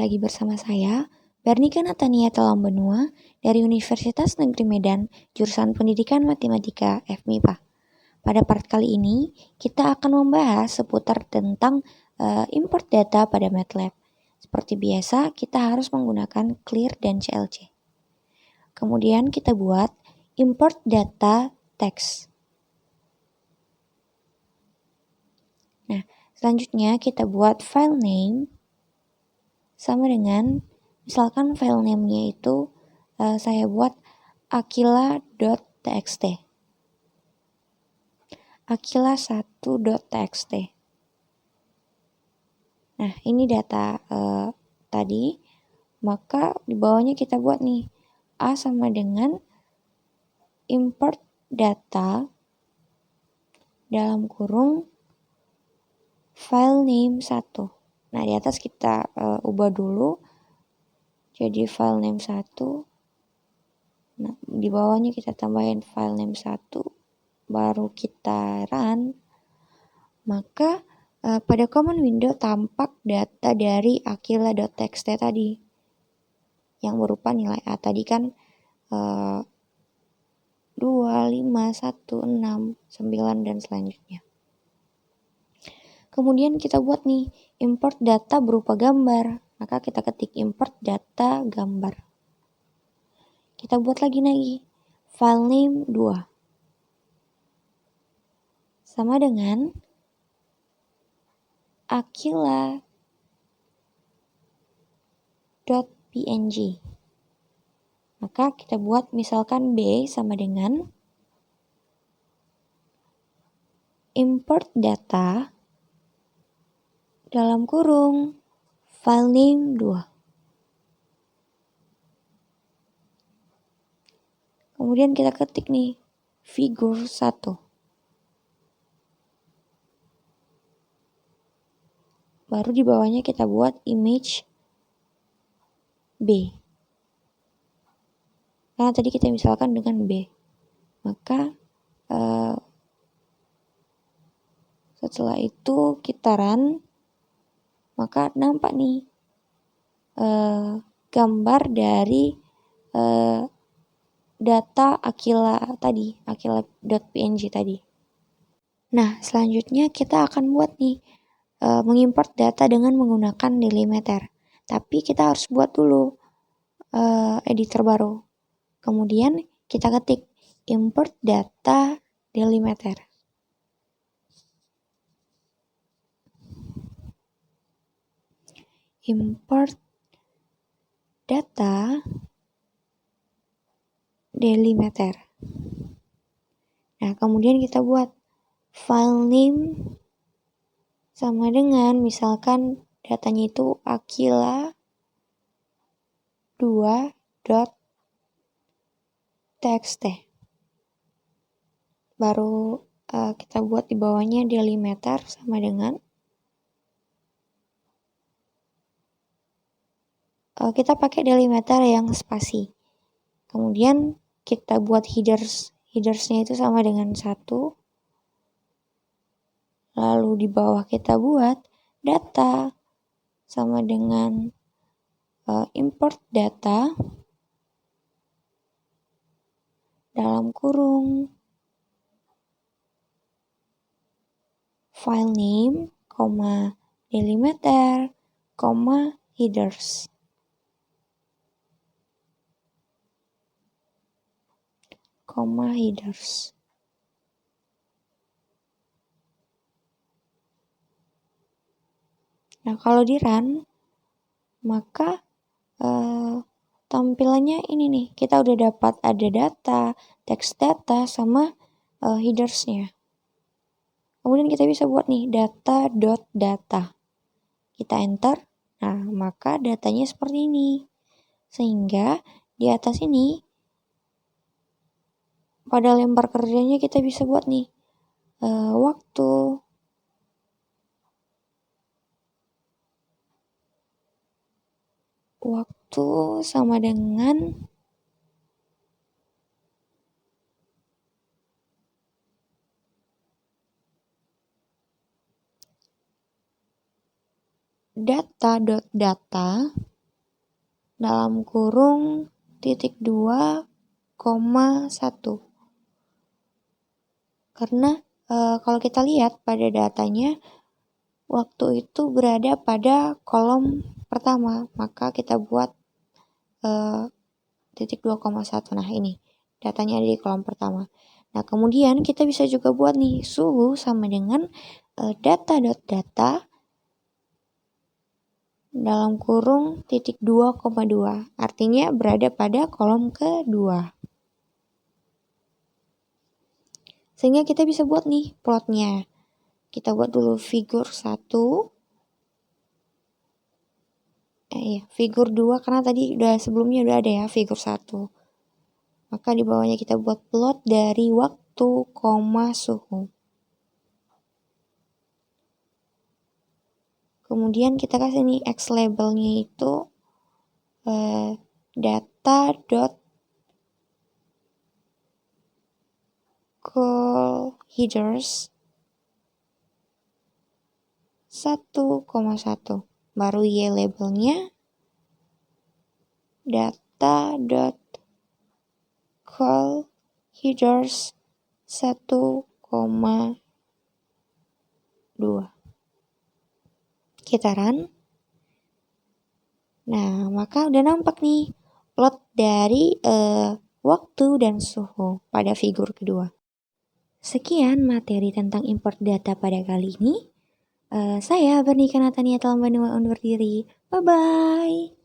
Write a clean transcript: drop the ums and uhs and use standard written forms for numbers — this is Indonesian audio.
lagi bersama saya, Bernika Natania Talambenua dari Universitas Negeri Medan, jurusan Pendidikan Matematika FMIPA. Pada part kali ini, kita akan membahas seputar tentang import data pada MATLAB. Seperti biasa, kita harus menggunakan clear dan CLC. Kemudian kita buat import data text. Nah, selanjutnya kita buat file name sama dengan, misalkan file name-nya itu saya buat akila.txt. akila1.txt. Nah, ini data tadi. Maka di bawahnya kita buat nih, A sama dengan import data dalam kurung file name 1. Nah, di atas kita ubah dulu jadi file name 1. Nah, di bawahnya kita tambahin file name 1, baru kita run. Maka pada command window tampak data dari akila.txt tadi yang berupa nilai A tadi kan 2, 5, 1, 6, 9 dan selanjutnya. Kemudian kita buat nih import data berupa gambar. Maka kita ketik import data gambar. Kita buat lagi file name 2. Sama dengan akila.png. Maka kita buat misalkan B sama dengan import data dalam kurung file name 2. Kemudian kita ketik nih figure 1. Baru di bawahnya kita buat image B. Karena tadi kita misalkan dengan B. Maka setelah itu kita run. Maka nampak nih gambar dari data Akila tadi, akila.png tadi. Nah, selanjutnya kita akan buat nih mengimport data dengan menggunakan delimiter. Tapi kita harus buat dulu editor baru. Kemudian kita ketik import data delimiter. Import data delimiter. Nah, kemudian kita buat file name sama dengan misalkan datanya itu akila2.txt. Baru kita buat di bawahnya delimiter sama dengan kita pakai delimiter yang spasi. Kemudian kita buat headersnya itu sama dengan 1. Lalu di bawah kita buat data sama dengan import data dalam kurung file name, delimiter, headers. Headers. Nah, kalau di run, maka tampilannya ini nih. Kita udah dapat ada data, text data, sama headersnya. Kemudian kita bisa buat nih data.data. Kita enter. Nah, maka datanya seperti ini. Sehingga di atas ini pada lembar kerjanya kita bisa buat nih waktu sama dengan data.data dalam kurung titik 2,1. Karena kalau kita lihat pada datanya, waktu itu berada pada kolom pertama, maka kita buat titik 2,1. Nah ini datanya ada di kolom pertama. Nah kemudian kita bisa juga buat nih suhu sama dengan data.data dalam kurung titik 2,2. Artinya berada pada kolom kedua. Sehingga kita bisa buat nih plotnya. Kita buat dulu figur 1. Figur 2 karena tadi sebelumnya udah ada ya figur 1. Maka di bawahnya kita buat plot dari waktu, koma, suhu. Kemudian kita kasih nih X labelnya itu data.call headers 1,1. Baru Y labelnya data.call headers 1,2. Kita run. Nah, maka udah nampak nih plot dari waktu dan suhu pada figur kedua. Sekian materi tentang import data pada kali ini. Saya Bernika Natania telah undur diri. Bye-bye.